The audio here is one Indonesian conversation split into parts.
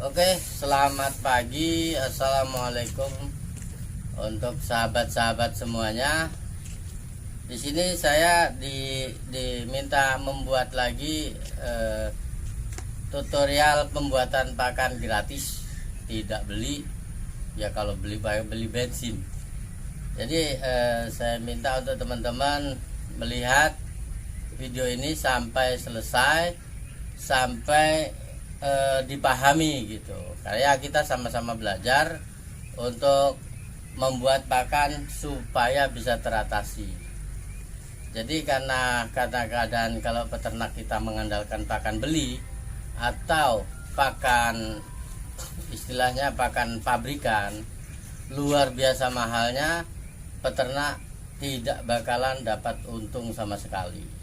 Oke, selamat pagi. Assalamualaikum untuk sahabat-sahabat semuanya. Di sini saya diminta membuat lagi tutorial pembuatan pakan gratis, tidak beli. Ya kalau beli bensin. Jadi saya minta untuk teman-teman melihat video ini sampai selesai, sampai dipahami gitu. Karena kita sama-sama belajar untuk membuat pakan supaya bisa teratasi. Jadi karena keadaan kalau peternak kita mengandalkan pakan beli atau pakan istilahnya pakan pabrikan luar biasa mahalnya, peternak tidak bakalan dapat untung sama sekali.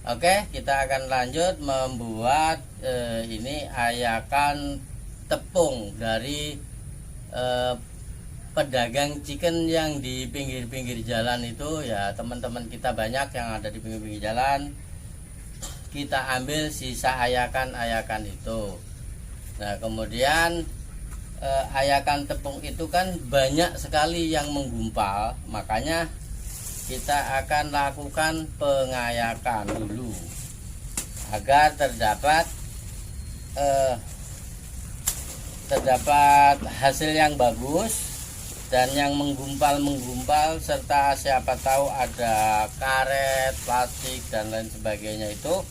Oke, kita akan lanjut membuat ini ayakan tepung dari pedagang chicken yang di pinggir-pinggir jalan itu ya. Teman-teman kita banyak yang ada di pinggir-pinggir jalan. Kita ambil sisa ayakan itu. Nah, kemudian ayakan tepung itu kan banyak sekali yang menggumpal, makanya kita akan lakukan pengayakan dulu agar terdapat hasil yang bagus dan yang menggumpal serta siapa tahu ada karet, plastik dan lain sebagainya, itu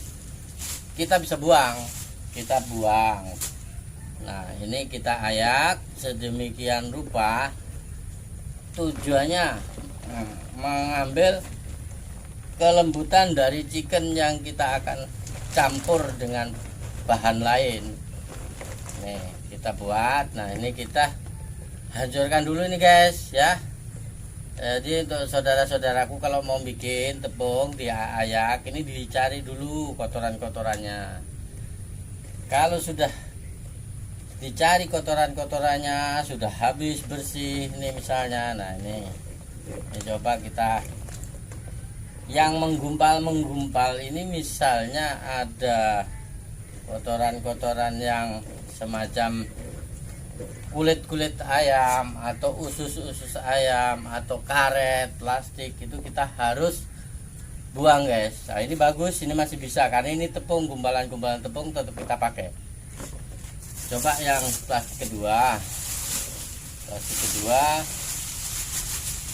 kita bisa buang. Nah, ini kita ayak sedemikian rupa, tujuannya mengambil kelembutan dari chicken yang kita akan campur dengan bahan lain. Nih kita buat. Nah, ini kita hancurkan dulu nih guys ya. Jadi untuk saudara-saudaraku kalau mau bikin tepung diayak, ini dicari dulu kotoran-kotorannya. Kalau sudah dicari kotoran-kotorannya sudah habis bersih nih misalnya, nah ini coba kita yang menggumpal ini, misalnya ada kotoran-kotoran yang semacam kulit ayam atau usus ayam atau karet, plastik, itu kita harus buang guys. Nah, ini bagus, ini masih bisa karena ini tepung, gumpalan tepung tetap kita pakai. Coba yang plastik kedua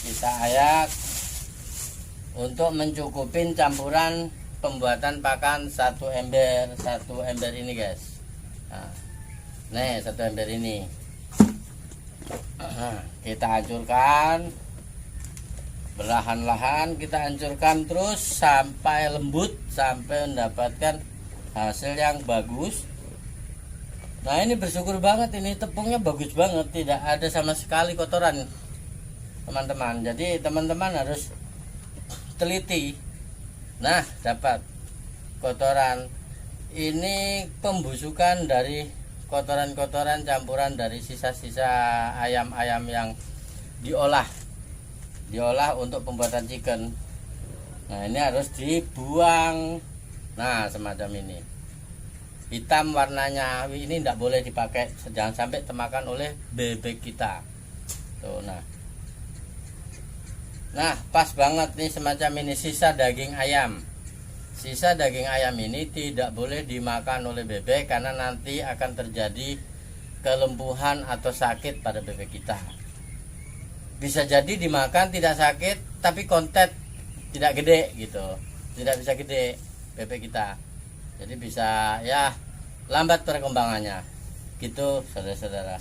kita ayak untuk mencukupin campuran pembuatan pakan satu ember ini guys. Nah, nih satu ember ini kita hancurkan perlahan-lahan, kita hancurkan terus sampai lembut, sampai mendapatkan hasil yang bagus. Nah, ini bersyukur banget, ini tepungnya bagus banget, tidak ada sama sekali kotoran teman-teman. Jadi teman-teman harus teliti. Nah, dapat kotoran ini, pembusukan dari kotoran-kotoran campuran dari sisa-sisa ayam-ayam yang diolah untuk pembuatan chicken. Nah, ini harus dibuang. Nah, semacam ini hitam warnanya, ini tidak boleh dipakai, jangan sampai termakan oleh bebek kita tuh. Nah, pas banget nih semacam ini sisa daging ayam ini tidak boleh dimakan oleh bebek karena nanti akan terjadi kelempuhan atau sakit pada bebek kita. Bisa jadi dimakan tidak sakit tapi kontet tidak gede gitu, tidak bisa gede bebek kita, jadi bisa ya lambat perkembangannya gitu saudara-saudara.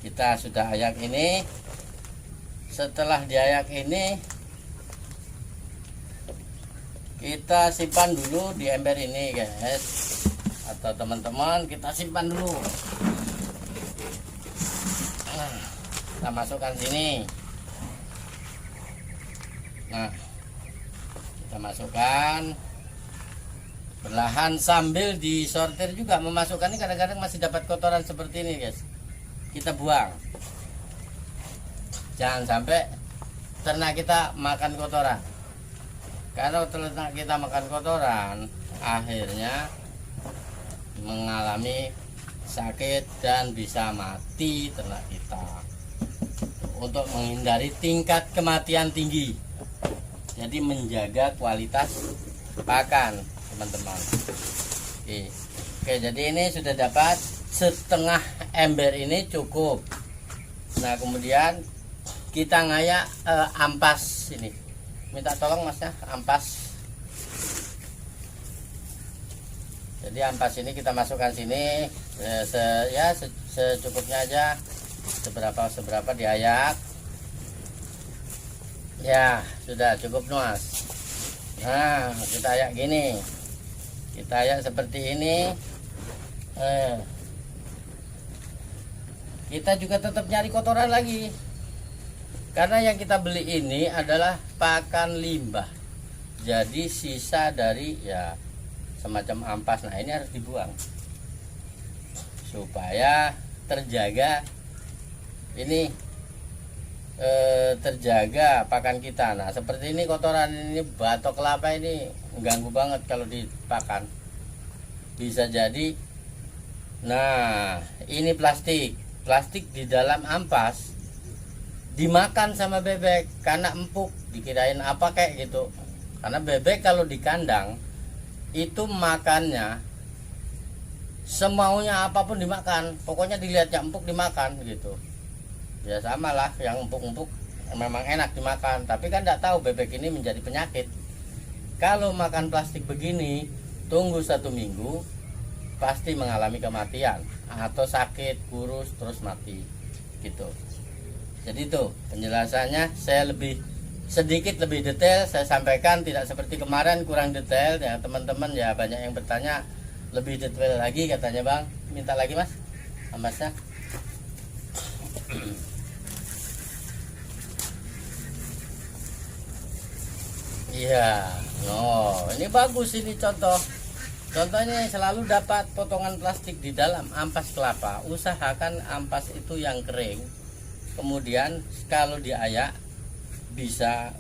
Kita sudah ayak ini. Setelah diayak ini kita simpan dulu di ember ini guys, atau teman-teman kita simpan dulu. Kita masukkan sini. Nah, kita masukkan perlahan sambil disortir juga, memasukkan ini kadang-kadang masih dapat kotoran seperti ini guys, kita buang. Jangan sampai ternak kita makan kotoran. Kalau ternak kita makan kotoran, akhirnya mengalami sakit dan bisa mati ternak kita. Untuk menghindari tingkat kematian tinggi, jadi menjaga kualitas pakan teman-teman. Oke, jadi ini sudah dapat setengah ember, ini cukup. Nah kemudian kita ngayak ampas ini, minta tolong mas ya, ampas. Jadi ampas ini kita masukkan sini secukupnya aja, seberapa diayak. Ya sudah cukup mas. Nah kita ayak gini, kita ayak seperti ini. Kita juga tetap nyari kotoran lagi, karena yang kita beli ini adalah pakan limbah, jadi sisa dari ya semacam ampas. Nah ini harus dibuang supaya terjaga ini, terjaga pakan kita. Nah seperti ini kotoran ini, batok kelapa ini mengganggu banget kalau dipakan, bisa jadi. Nah ini plastik di dalam ampas dimakan sama bebek karena empuk, dikirain apa kayak gitu. Karena bebek kalau di kandang itu makannya semaunya, apapun dimakan, pokoknya dilihatnya empuk dimakan gitu. Ya sama lah, yang empuk-empuk memang enak dimakan, tapi kan tidak tahu bebek ini menjadi penyakit. Kalau makan plastik begini, tunggu 1 minggu pasti mengalami kematian atau sakit, kurus terus mati gitu. Jadi itu penjelasannya, saya sedikit lebih detail saya sampaikan, tidak seperti kemarin kurang detail ya teman-teman. Ya banyak yang bertanya lebih detail lagi katanya, bang minta lagi mas amasnya. Iya, ini bagus, ini contohnya selalu dapat potongan plastik di dalam ampas kelapa. Usahakan ampas itu yang kering, kemudian kalau diayak bisa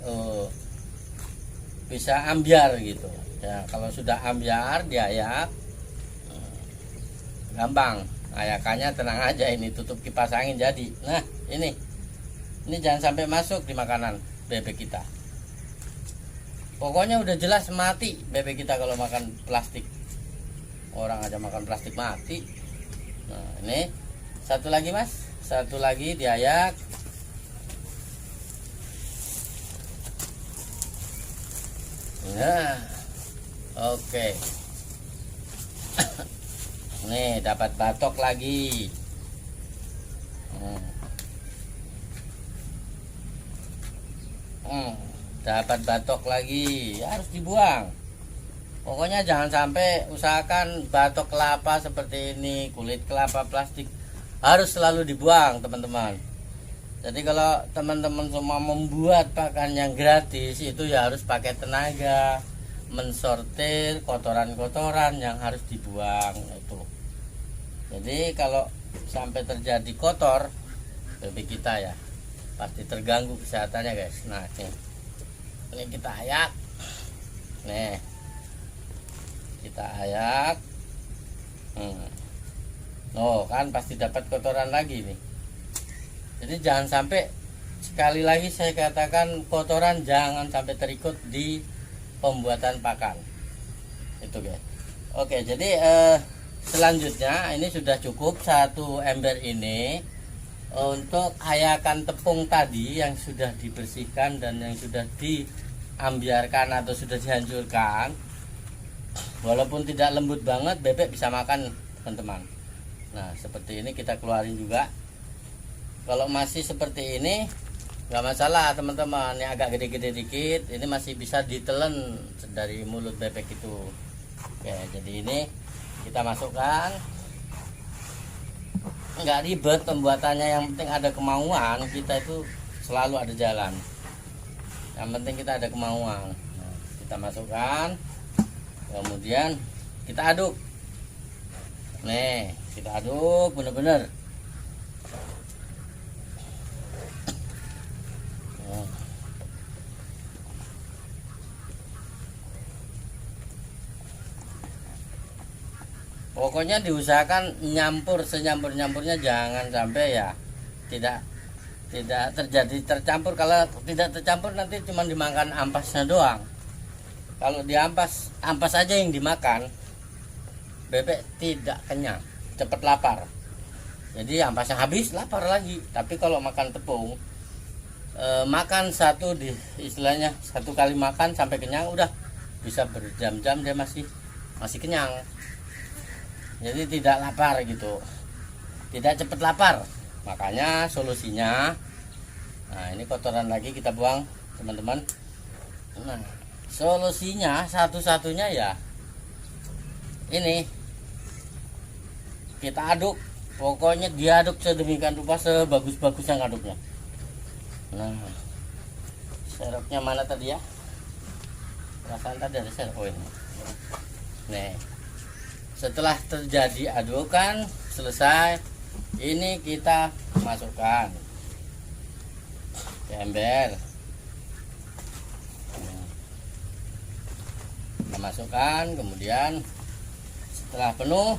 ambiar gitu ya. Kalau sudah ambiar diayak gampang ayakannya, tenang aja, ini tutup kipas angin jadi. Nah ini jangan sampai masuk di makanan bebek kita. Pokoknya udah jelas mati bebek kita kalau makan plastik. Orang aja makan plastik mati. Nah ini satu lagi mas, satu lagi diayak. Nah oke. Nih dapat batok lagi. Dapat batok lagi, harus dibuang. Pokoknya jangan sampai, usahakan batok kelapa seperti ini, kulit kelapa plastik harus selalu dibuang teman-teman. Jadi kalau teman-teman semua membuat pakan yang gratis itu ya harus pakai tenaga mensortir kotoran-kotoran yang harus dibuang itu. Jadi kalau sampai terjadi kotor bebek kita ya pasti terganggu kesehatannya guys. Nah ini kita ayak, nih kita ayak. Kan pasti dapat kotoran lagi nih. Jadi jangan sampai, sekali lagi saya katakan, kotoran jangan sampai terikut di pembuatan pakan itu guys. Oke, jadi selanjutnya ini sudah cukup 1 ember ini untuk ayakan tepung tadi yang sudah dibersihkan dan yang sudah diambiarkan atau sudah dihancurkan. Walaupun tidak lembut banget, bebek bisa makan teman-teman. Nah seperti ini kita keluarin juga. Kalau masih seperti ini nggak masalah teman-teman, yang agak gede-gede dikit ini masih bisa ditelen dari mulut bebek itu. Oke, jadi ini kita masukkan, nggak ribet pembuatannya, yang penting ada kemauan. Kita itu selalu ada jalan, yang penting kita ada kemauan. Nah, kita masukkan, kemudian kita aduk. Nih kita aduk bener-bener. Pokoknya diusahakan nyampur senyampur-nyampurnya, jangan sampai ya tidak terjadi tercampur. Kalau tidak tercampur nanti cuma dimakan ampasnya doang. Kalau diampas aja yang dimakan, bebek tidak kenyang, cepat lapar. Jadi ampasnya habis, lapar lagi. Tapi kalau makan tepung, makan satu istilahnya satu kali makan sampai kenyang, udah bisa berjam-jam dia masih kenyang. Jadi tidak lapar gitu, tidak cepat lapar. Makanya solusinya, nah ini kotoran lagi kita buang teman-teman. Nah solusinya satu-satunya ya ini, kita aduk. Pokoknya diaduk sedemikian rupa, sebagus-bagusnya ngaduknya. Nah seroknya mana tadi ya, perasaan tadi ada serok ini. Nih setelah terjadi adukan selesai, ini kita masukkan ke ember. Kita masukkan, kemudian setelah penuh,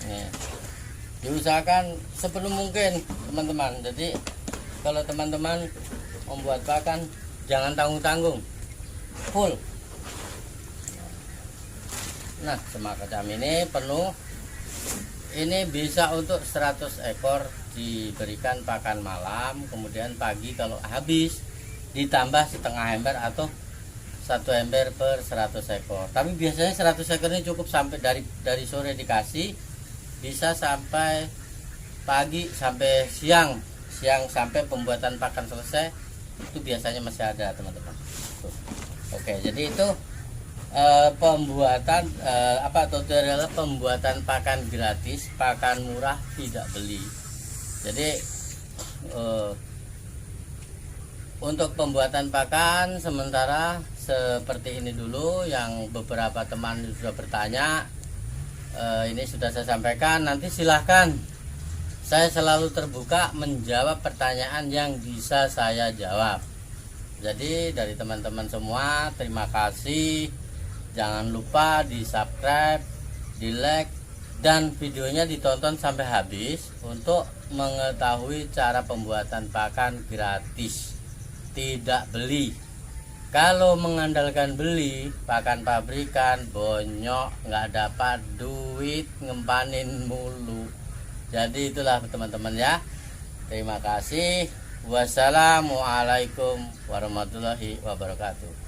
nih, diusahakan sepenuh mungkin teman-teman. Jadi kalau teman-teman membuat pakan, jangan tanggung-tanggung, full. Nah semacam ini penuh, ini bisa untuk 100 ekor diberikan pakan malam. Kemudian pagi kalau habis ditambah setengah ember atau 1 ember per 100 ekor. Tapi biasanya 100 ekor ini cukup sampai dari sore dikasih, bisa sampai pagi sampai siang sampai pembuatan pakan selesai, itu biasanya masih ada teman-teman. Oke, jadi itu pembuatan tutorial pembuatan pakan gratis, pakan murah tidak beli. Jadi untuk pembuatan pakan sementara seperti ini dulu. Yang beberapa teman sudah bertanya, ini sudah saya sampaikan. Nanti silahkan, saya selalu terbuka menjawab pertanyaan yang bisa saya jawab. Jadi dari teman-teman semua, terima kasih. Jangan lupa di subscribe, di like, dan videonya ditonton sampai habis untuk mengetahui cara pembuatan pakan gratis, tidak beli. Kalau mengandalkan beli pakan pabrikan, bonyok, nggak dapat duit, ngempanin mulu. Jadi itulah teman-teman ya. Terima kasih. Wassalamualaikum warahmatullahi wabarakatuh.